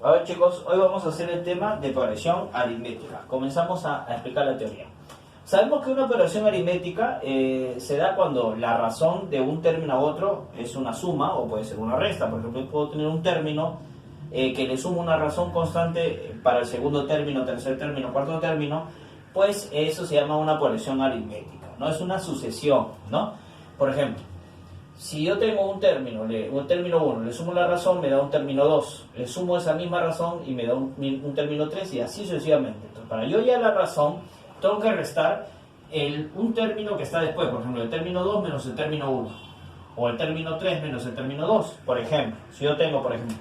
A ver chicos, hoy vamos a hacer el tema de progresión aritmética. Comenzamos a explicar la teoría. Sabemos que una operación aritmética se da cuando la razón de un término a otro es una suma o puede ser una resta. Por ejemplo, yo puedo tener un término que le sumo una razón constante para el segundo término, tercer término, cuarto término, pues eso se llama una progresión aritmética, ¿no? Es una sucesión, ¿no? Por ejemplo, si yo tengo un término 1, le sumo la razón, me da un término 2, le sumo esa misma razón y me da un término 3 y así sucesivamente. Entonces, para yo hallar la razón, tengo que restar un término que está después, por ejemplo, el término 2 menos el término 1, o el término 3 menos el término 2, por ejemplo. Si yo tengo, por ejemplo,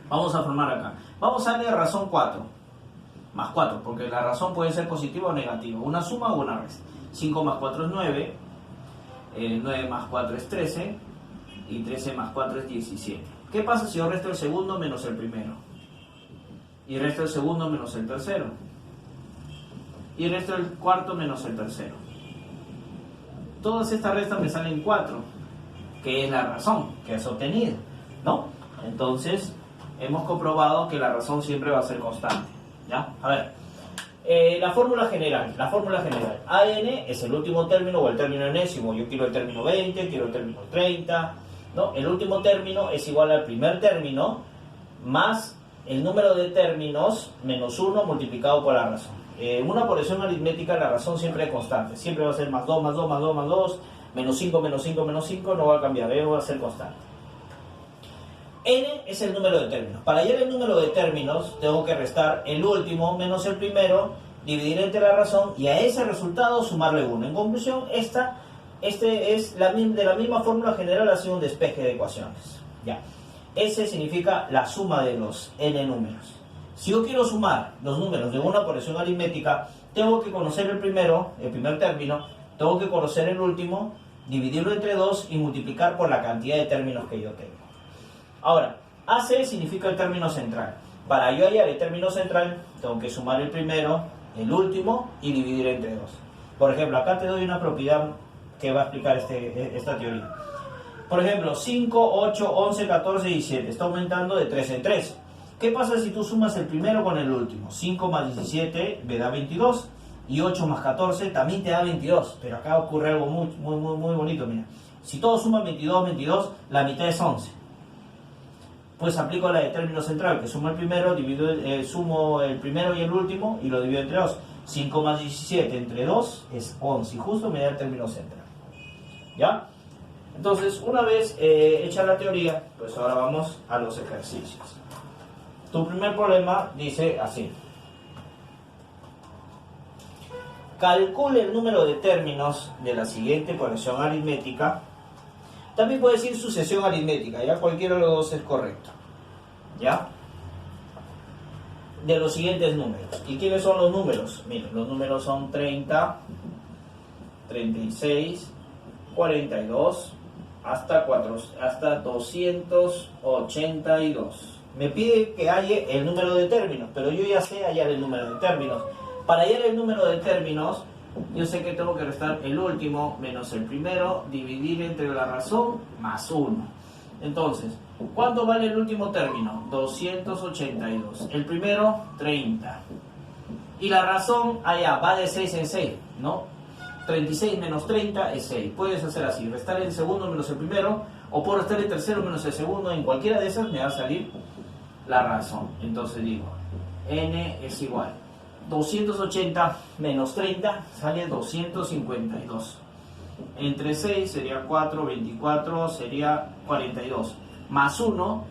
vamos a formar acá, vamos a darle razón 4, más 4, porque la razón puede ser positiva o negativa, una suma o una resta. 5 más 4 es 9. 9 más 4 es 13 y 13 más 4 es 17. ¿Qué pasa si yo resto el segundo menos el primero? Y resto el segundo menos el tercero. Y resto el cuarto menos el tercero. Todas estas restas me salen 4, que es la razón que has obtenido, ¿no? Entonces, hemos comprobado que la razón siempre va a ser constante, ¿ya? A ver. La fórmula general, AN es el último término o el término enésimo. Yo quiero el término 20, quiero el término 30, ¿no? El último término es igual al primer término más el número de términos menos 1 multiplicado por la razón. En una progresión aritmética la razón siempre es constante, siempre va a ser más 2, más 2, más 2, más 2, menos 5, menos 5, menos 5, no va a cambiar, va a ser constante. N es el número de términos. Para hallar el número de términos, tengo que restar el último menos el primero, dividir entre la razón y a ese resultado sumarle 1. En conclusión, este es de la misma fórmula general, ha sido un despeje de ecuaciones. Ya. S significa la suma de los n números. Si yo quiero sumar los números de una progresión aritmética, tengo que conocer el primer término, tengo que conocer el último, dividirlo entre 2 y multiplicar por la cantidad de términos que yo tengo. Ahora, AC significa el término central. Para yo hallar el término central, tengo que sumar el primero, el último y dividir entre 2. Por ejemplo, acá te doy una propiedad que va a explicar esta teoría. Por ejemplo, 5, 8, 11, 14 y 17. Está aumentando de 3 en 3. ¿Qué pasa si tú sumas el primero con el último? 5 más 17 me da 22. Y 8 más 14 también te da 22. Pero acá ocurre algo muy bonito, mira. Si todos suman 22, la mitad es 11. Pues aplico la de término central, que sumo el primero, sumo el primero y el último y lo divido entre 2. 5 más 17 entre 2 es 11 y justo me da el término central. ¿Ya? Entonces, una vez hecha la teoría, pues ahora vamos a los ejercicios. Tu primer problema dice así. Calcule el número de términos de la siguiente progresión aritmética. También puede decir sucesión aritmética, ya cualquiera de los dos es correcto, ¿ya? De los siguientes números. ¿Y quiénes son los números? Miren, los números son 30, 36, 42, hasta 282. Me pide que halle el número de términos, pero yo ya sé hallar el número de términos. Para hallar el número de términos, yo sé que tengo que restar el último menos el primero, dividir entre la razón más 1. Entonces, ¿cuánto vale el último término? 282. El primero, 30. Y la razón, allá, va de 6 en 6, ¿no? 36 menos 30 es 6. Puedes hacer así, restar el segundo menos el primero, o puedo restar el tercero menos el segundo. En cualquiera de esas me va a salir la razón. Entonces digo, n es igual 280 menos 30 sale 252. Entre 6 sería 4, 24 sería 42. Más 1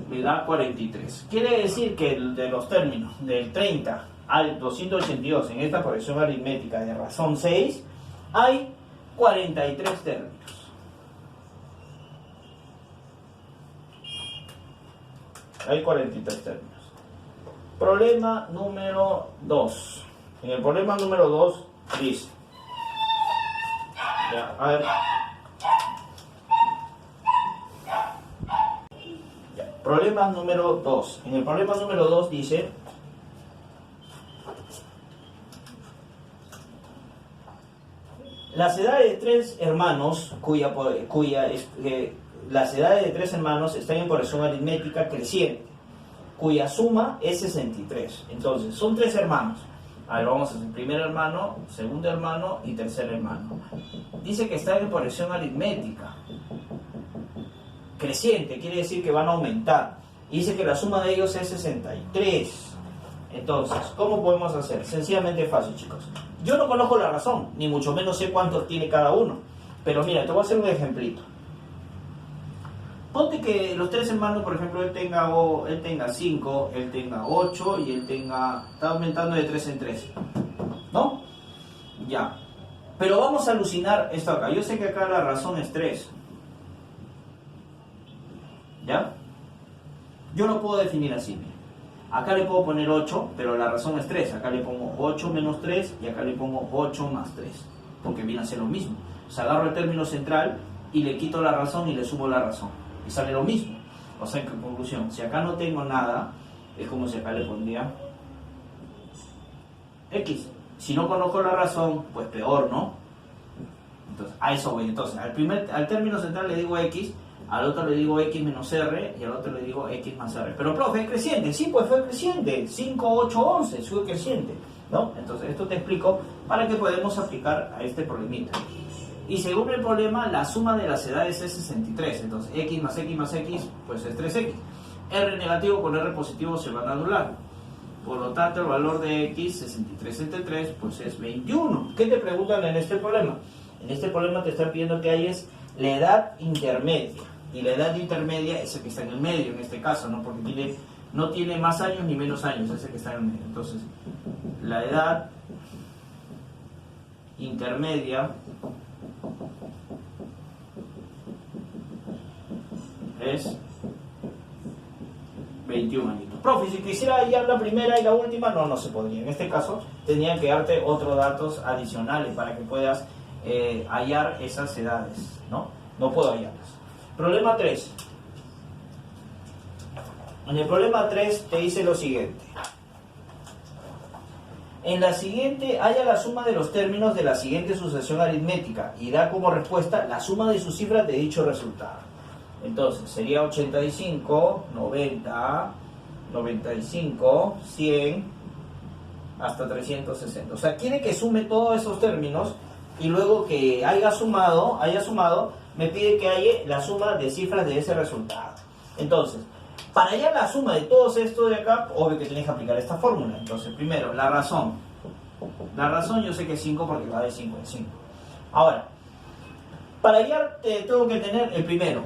me da 43. Quiere decir que de los términos del 30 al 282 en esta progresión aritmética de razón 6 hay 43 términos. Hay 43 términos. Problema número 2. En el problema número 2 dice, ya, a ver, ya, problema número 2. En el problema número 2 dice, las edades de tres hermanos las edades de tres hermanos están en progresión aritmética creciente. cuya suma es 63. Entonces, son 3 hermanos. A ver, vamos a hacer primer hermano, segundo hermano y tercer hermano. Dice que está en progresión aritmética creciente, quiere decir que van a aumentar. Y dice que la suma de ellos es 63. Entonces, ¿cómo podemos hacer? Sencillamente fácil, chicos. Yo no conozco la razón, ni mucho menos sé cuántos tiene cada uno. Pero mira, te voy a hacer un ejemplito. Ponte que los 3 hermanos, por ejemplo, él tenga 5, él tenga 8 y él tenga... Está aumentando de 3 en 3. ¿No? Ya. Pero vamos a alucinar esto acá. Yo sé que acá la razón es 3. ¿Ya? Yo lo puedo definir así. Acá le puedo poner 8, pero la razón es 3. Acá le pongo 8 menos 3 y acá le pongo 8 más 3. Porque viene a ser lo mismo. O sea, agarro el término central y le quito la razón y le sumo la razón. Y sale lo mismo. O sea, en conclusión, si acá no tengo nada, es como si acá le pondría X. Si no conozco la razón, pues peor, ¿no? Entonces, a eso voy. Entonces, al término central le digo X, al otro le digo X menos R y al otro le digo X más R. Pero, profe, es creciente. Sí, pues fue creciente. 5, 8, 11, fue creciente, ¿no? Entonces, esto te explico para que podamos aplicar a este problemita. Y según el problema, la suma de las edades es 63. Entonces, X más X más X, pues es 3X. R negativo con R positivo se van a anular. Por lo tanto, el valor de X, 63 entre 3, pues es 21. ¿Qué te preguntan en este problema? En este problema te están pidiendo que hay es la edad intermedia. Y la edad intermedia es el que está en el medio, en este caso, ¿no? Porque no tiene más años ni menos años, es el que está en el medio. Entonces, la edad intermedia es 21 añitos. Profe, si quisiera hallar la primera y la última, no se podría. En este caso, tendrían que darte otros datos adicionales para que puedas hallar esas edades, ¿no? No puedo hallarlas. Problema 3. En el problema 3 te dice lo siguiente. En la siguiente, halla la suma de los términos de la siguiente sucesión aritmética y da como respuesta la suma de sus cifras de dicho resultado. Entonces, sería 85, 90, 95, 100, hasta 360. O sea, quiere que sume todos esos términos y luego que haya sumado, me pide que haya la suma de cifras de ese resultado. Entonces, para hallar la suma de todos estos de acá, obvio que tienes que aplicar esta fórmula. Entonces, primero, la razón. La razón yo sé que es 5 porque va de 5 en 5. Ahora, para hallar tengo que tener el primero,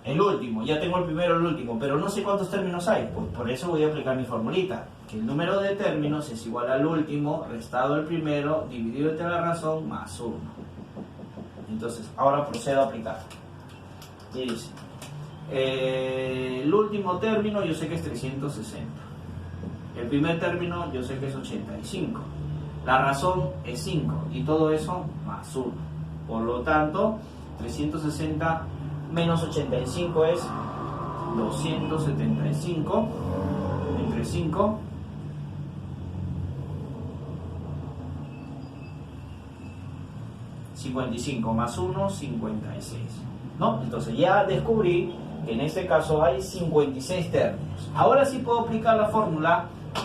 el último. Ya tengo el primero, el último, pero no sé cuántos términos hay. Pues por eso voy a aplicar mi formulita. Que el número de términos es igual al último, restado el primero, dividido entre la razón, más 1. Entonces, ahora procedo a aplicar. Y dice, el último término yo sé que es 360. El primer término yo sé que es 85. La razón es 5 y todo eso más 1. Por lo tanto, 360 menos 85 es 275 entre 5. 55 más 1, 56. ¿No? Entonces ya descubrí que en este caso hay 56 términos. Ahora sí puedo aplicar la fórmula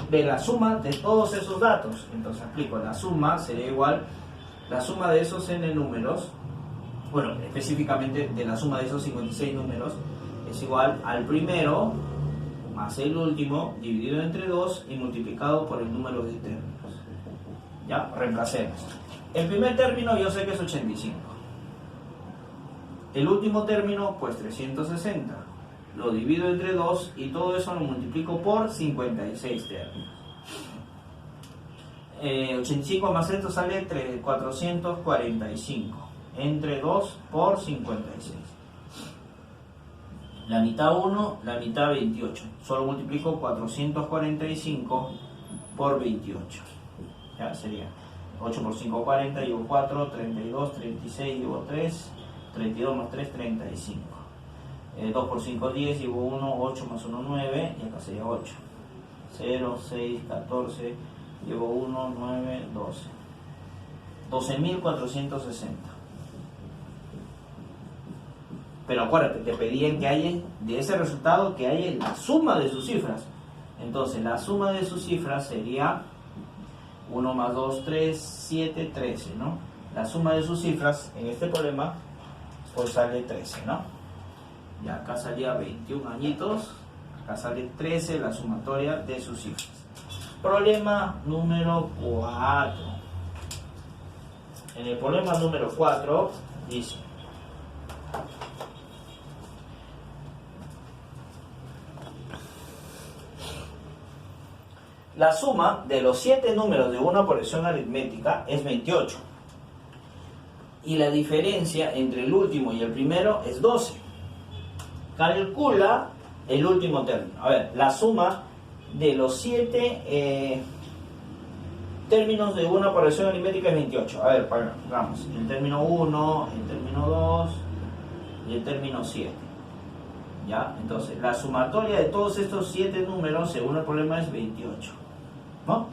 de la suma de todos esos datos. Entonces aplico la suma, sería igual la suma de esos n números, bueno, específicamente de la suma de esos 56 números, es igual al primero más el último dividido entre 2 y multiplicado por el número de términos. Ya, reemplacemos. El primer término yo sé que es 85. El último término, pues 360. Lo divido entre 2 y todo eso lo multiplico por 56 términos. 85 más esto sale 445. Entre 2 por 56. La mitad 1, la mitad 28. Solo multiplico 445 por 28. Ya sería 8 por 5, 40, llevo 4, 32, 36, llevo 3, 32 más 3, 35. 2 por 5, 10, llevo 1, 8 más 1, 9, y acá sería 8. 0, 6, 14, llevo 1, 9, 12. 12.460. Pero acuérdate, te pedían que haya de ese resultado que haya la suma de sus cifras. Entonces la suma de sus cifras sería 1 más 2, 3, 7, 13, ¿no? La suma de sus cifras en este problema pues sale 13, ¿no? Y acá salía 21 añitos, acá sale 13 la sumatoria de sus cifras. Problema número 4. En el problema número 4 dice: la suma de los 7 números de una operación aritmética es 28. Y la diferencia entre el último y el primero es 12. Calcula el último término. A ver, la suma de los 7 términos de una operación aritmética es 28. A ver, vamos, el término 1, el término 2 y el término 7. ¿Ya? Entonces, la sumatoria de todos estos 7 números, según el problema, es 28. ¿No?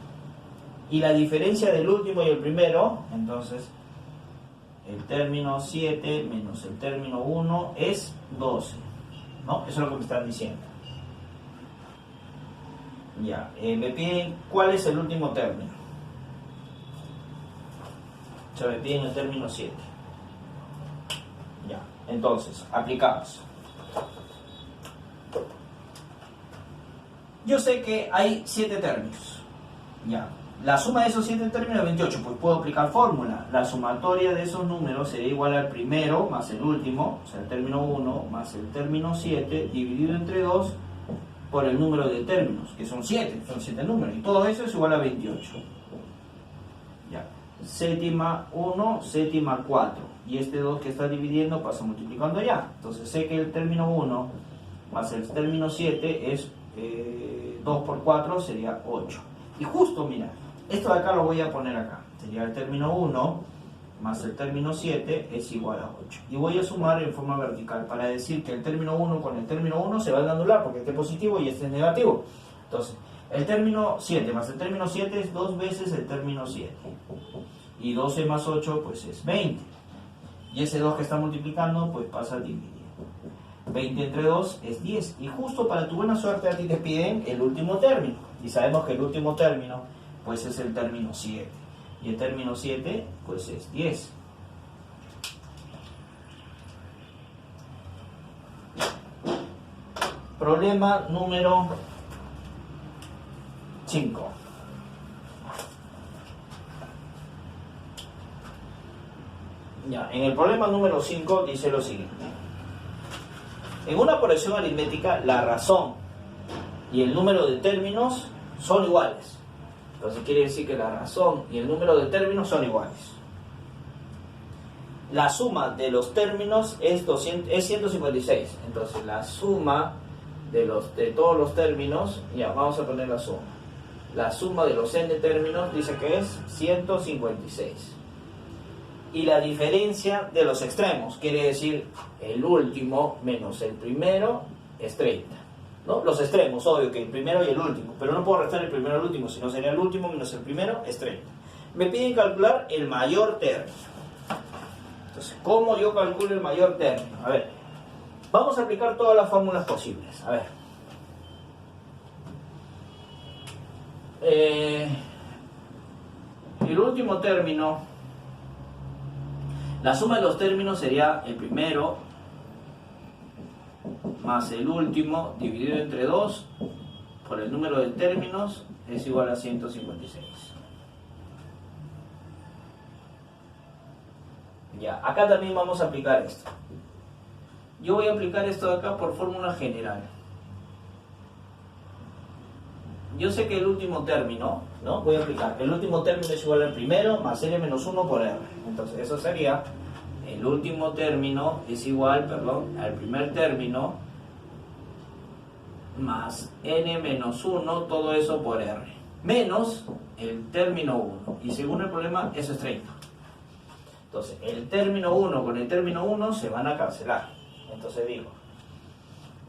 Y la diferencia del último y el primero, entonces, el término 7 menos el término 1 es 12. ¿No? Eso es lo que me están diciendo. Ya, me piden cuál es el último término. O sea, me piden el término 7. Ya, entonces, aplicamos. Yo sé que hay 7 términos. Ya, la suma de esos 7 términos es 28, pues puedo aplicar fórmula. La sumatoria de esos números sería igual al primero más el último, o sea, el término 1 más el término 7 dividido entre 2 por el número de términos, que son 7 números, y todo eso es igual a 28. Ya, séptima 1, séptima 4, y este 2 que está dividiendo pasa multiplicando ya. Entonces sé que el término 1 más el término 7 es 2 por 4 sería 8. Y justo, mira, esto de acá lo voy a poner acá. Sería el término 1 más el término 7 es igual a 8. Y voy a sumar en forma vertical para decir que el término 1 con el término 1 se van a anular porque este es positivo y este es negativo. Entonces, el término 7 más el término 7 es 2 veces el término 7. Y 12 más 8 pues es 20. Y ese 2 que está multiplicando pues pasa a dividir. 20 entre 2 es 10. Y justo para tu buena suerte a ti te piden el último término. Y sabemos que el último término pues es el término 7. Y el término 7 pues es 10. Problema número 5. Ya, en el problema número 5 dice lo siguiente. En una operación aritmética, la razón y el número de términos son iguales. Entonces quiere decir que la razón y el número de términos son iguales. La suma de los términos es 156. Entonces la suma de todos los términos, ya vamos a poner la suma. La suma de los n términos dice que es 156. Y la diferencia de los extremos, quiere decir el último menos el primero, es 30. ¿No? Los extremos, obvio que el primero y el último, pero no puedo restar el primero al último, sino sería el último menos el primero, es 30. Me piden calcular el mayor término. Entonces, ¿cómo yo calculo el mayor término? A ver, vamos a aplicar todas las fórmulas posibles. A ver. El último término, la suma de los términos sería el primero más el último dividido entre 2 por el número de términos es igual a 156. Ya, acá también vamos a aplicar esto. Yo voy a aplicar esto de acá por fórmula general. Yo sé que el último término, ¿no? Voy a aplicar. El último término es igual al primero más n menos 1 por r. Entonces eso sería, el último término es igual, al primer término más n menos 1, todo eso por r. Menos el término 1. Y según el problema, eso es 30. Entonces, el término 1 con el término 1 se van a cancelar. Entonces digo,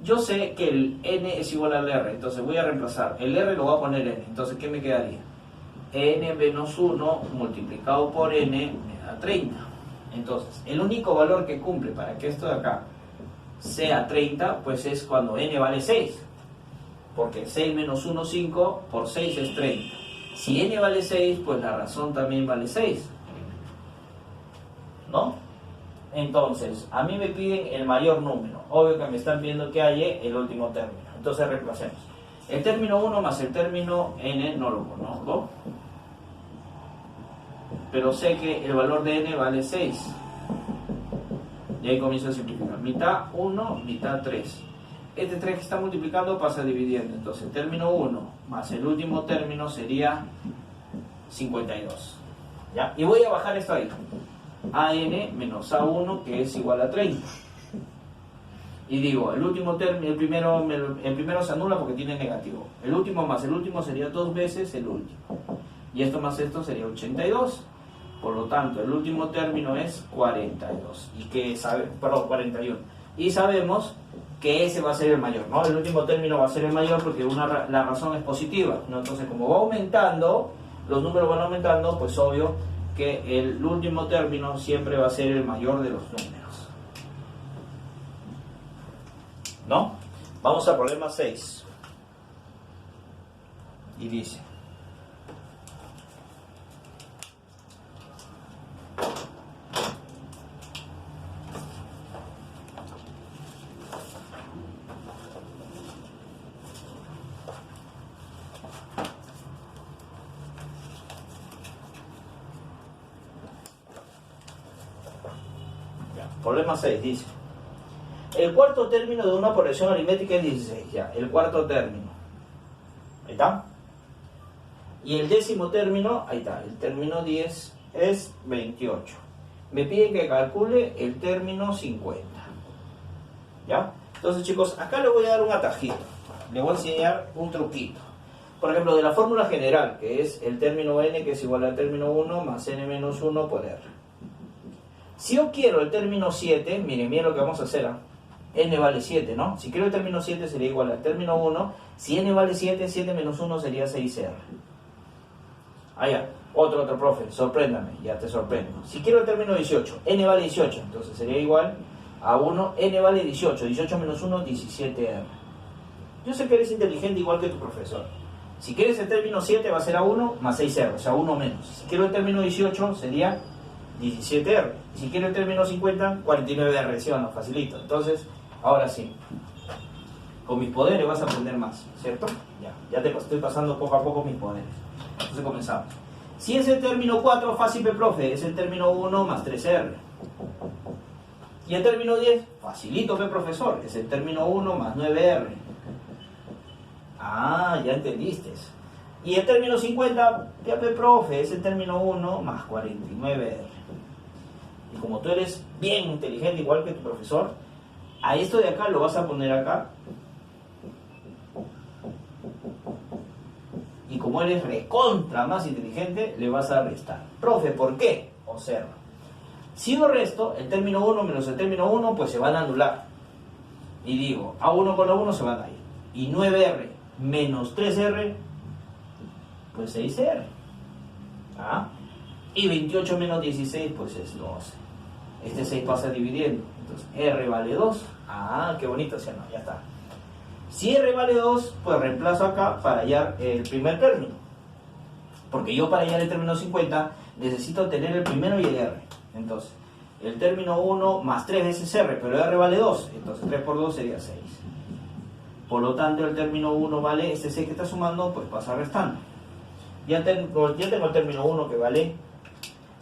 yo sé que el n es igual al r, entonces voy a reemplazar. El r lo voy a poner n, entonces ¿qué me quedaría? N menos 1 multiplicado por n me da 30. Entonces, el único valor que cumple para que esto de acá sea 30, pues es cuando n vale 6. porque 6 menos 1, 5, por 6 es 30. Si n vale 6, pues la razón también vale 6, ¿no? Entonces, a mí me piden el mayor número. Obvio que me están pidiendo que haya el último término. Entonces reemplacemos. El término 1 más el término n no lo conozco, pero sé que el valor de n vale 6. Y ahí comienzo a simplificar. Mitad 1, mitad 3. Este 3 que está multiplicando pasa dividiendo. Entonces el término 1 más el último término sería 52. ¿Ya? Y voy a bajar esto ahí. AN menos A1, que es igual a 30. Y digo, el último término, el primero se anula porque tiene negativo. El último más el último sería 2 veces el último. Y esto más esto sería 82. Por lo tanto, el último término es 42. Y que 41. Y sabemos que ese va a ser el mayor, ¿no? El último término va a ser el mayor porque la razón es positiva, ¿no? Entonces, como va aumentando, los números van aumentando, pues obvio que el último término siempre va a ser el mayor de los números, ¿no? Vamos al problema 6. Y dice: problema 6 dice: el cuarto término de una operación aritmética es 16. Ya, el cuarto término. Ahí está. Y el décimo término, ahí está, el término 10 es 28. Me piden que calcule el término 50. ¿Ya? Entonces, chicos, acá le voy a dar un atajito. Le voy a enseñar un truquito. Por ejemplo, de la fórmula general, que es el término n, que es igual al término 1 más n menos 1 por r. Si yo quiero el término 7, miren lo que vamos a hacer. N vale 7, ¿no? Si quiero el término 7 sería igual al término 1. Si n vale 7, 7 menos 1 sería 6r. Ya. Otro profe, sorpréndame, ya te sorprendo. Si quiero el término 18, n vale 18, entonces sería igual a 1, n vale 18. 18 menos 1, 17r. Yo sé que eres inteligente igual que tu profesor. Si quieres el término 7 va a ser a 1 más 6r, o sea, 1 menos. Si quiero el término 18 sería 17r. Si quiero el término 50, 49r, ¿sí o no? Facilito. Entonces, ahora sí, con mis poderes vas a aprender más, ¿cierto? Ya te estoy pasando poco a poco mis poderes. Entonces comenzamos. Si es el término 4, fácil, profe, es el término 1 más 3r. Y el término 10, facilito, profesor, es el término 1 más 9r. Ya entendiste. Y el término 50, profe, es el término 1 más 49r. Y como tú eres bien inteligente, igual que tu profesor, a esto de acá lo vas a poner acá. Y como eres recontra más inteligente, le vas a restar. Profe, ¿por qué? Observa. Si yo resto, el término 1 menos el término 1, pues se van a anular. Y digo, A1 con A1 se van a ir. Y 9R menos 3R, pues 6R. Y 28 menos 16, pues es 12. Este 6 pasa dividiendo. Entonces, R vale 2. Qué bonito, ¿sí o no? Ya está. Si R vale 2, pues reemplazo acá para hallar el primer término. Porque yo para hallar el término 50 necesito tener el primero y el R. Entonces, el término 1 más 3 veces R, pero R vale 2. Entonces 3 por 2 sería 6. Por lo tanto, el término 1 vale, este 6 que está sumando, pues pasa restando. Ya tengo el término 1 que vale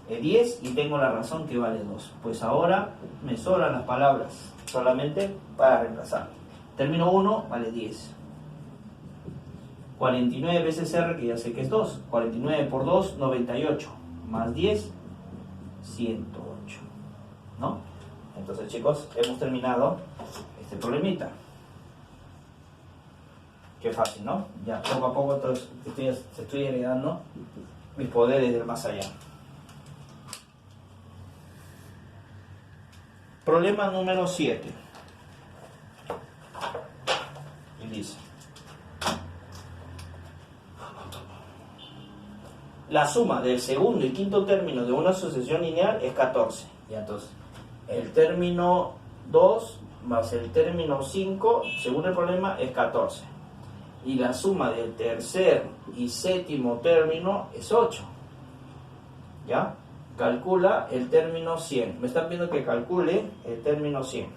10 y tengo la razón que vale 2. Pues ahora me sobran las palabras solamente para reemplazar. Término 1 vale 10. 49 veces R, que ya sé que es 2. 49 por 2, 98. Más 10, 108. ¿No? Entonces, chicos, hemos terminado este problemita. Qué fácil, ¿no? Ya poco a poco estoy heredando mis poderes del más allá. Problema número 7. Y dice: la suma del segundo y quinto término de una sucesión lineal es 14. Y entonces, el término 2 más el término 5, según el problema, es 14. y la suma del tercer y séptimo término es 8. ¿Ya? Calcula el término 100. Me están pidiendo que calcule el término 100.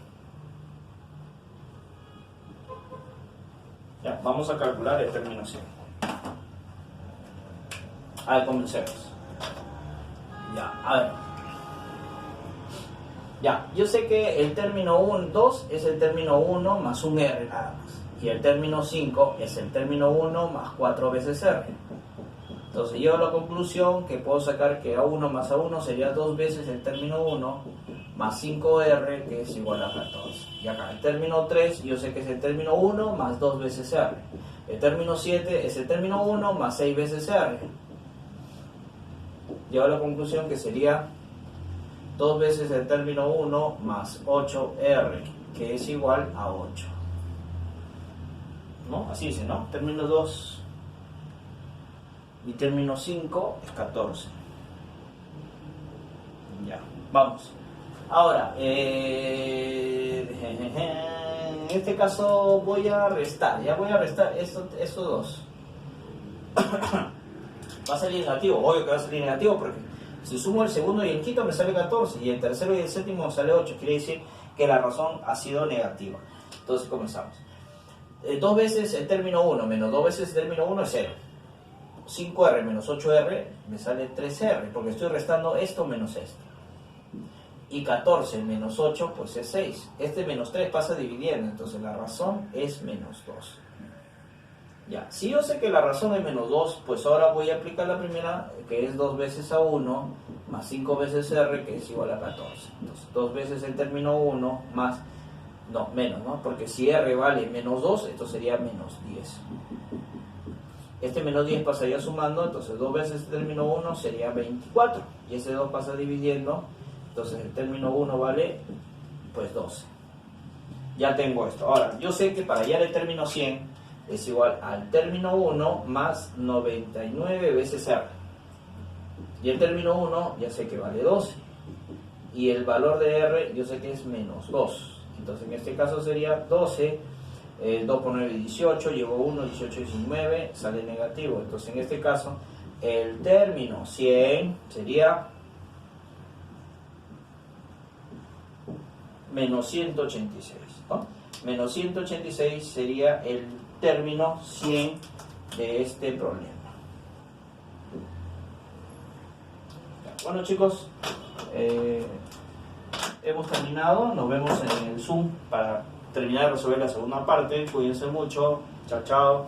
Ya, vamos a calcular el término 100. A ver, comencemos. Ya, a ver. Ya, yo sé que el término 2 es el término 1 más un R nada más. Y el término 5 es el término 1 más 4 veces R. Entonces llego a la conclusión que puedo sacar que A1 más A1 sería 2 veces el término 1 más 5R, que es igual a 14. Y acá el término 3 yo sé que es el término 1 más 2 veces R. El término 7 es el término 1 más 6 veces R. Llego a la conclusión que sería 2 veces el término 1 más 8R, que es igual a 8. ¿No? Así dice, ¿no? Término 2 y término 5 es 14. Ya, vamos. Ahora, en este caso voy a restar. Ya voy a restar estos dos. Va a salir negativo, obvio que va a salir negativo porque si sumo el segundo y el quinto me sale 14 y el tercero y el séptimo me sale 8. Quiere decir que la razón ha sido negativa. Entonces comenzamos. 2 veces el término 1 menos 2 veces el término 1 es 0. 5R menos 8R me sale 3R porque estoy restando esto menos esto. Y 14 menos 8 pues es 6. Este menos 3 pasa dividiendo, entonces la razón es menos 2. Ya, si yo sé que la razón es menos 2, pues ahora voy a aplicar la primera, que es 2 veces A1 más 5 veces R, que es igual a 14. Entonces 2 veces el término 1 más, no, menos, ¿no? Porque si R vale menos 2, esto sería menos 10. Este menos 10 pasaría sumando, entonces 2 veces el término 1 sería 24. Y ese 2 pasa dividiendo, entonces el término 1 vale pues 12. Ya tengo esto. Ahora, yo sé que para hallar el término 100 es igual al término 1 más 99 veces R. Y el término 1 ya sé que vale 12. Y el valor de R yo sé que es menos 2. Entonces en este caso sería 12. 2 por 9 es 18, llevo 1, 18 es 9, sale negativo. Entonces en este caso el término 100 sería menos 186, ¿no? Menos 186 sería el término 100 de este problema. Bueno chicos, hemos terminado. Nos vemos en el Zoom para terminar de resolver la segunda parte. Cuídense mucho. Chao, chao.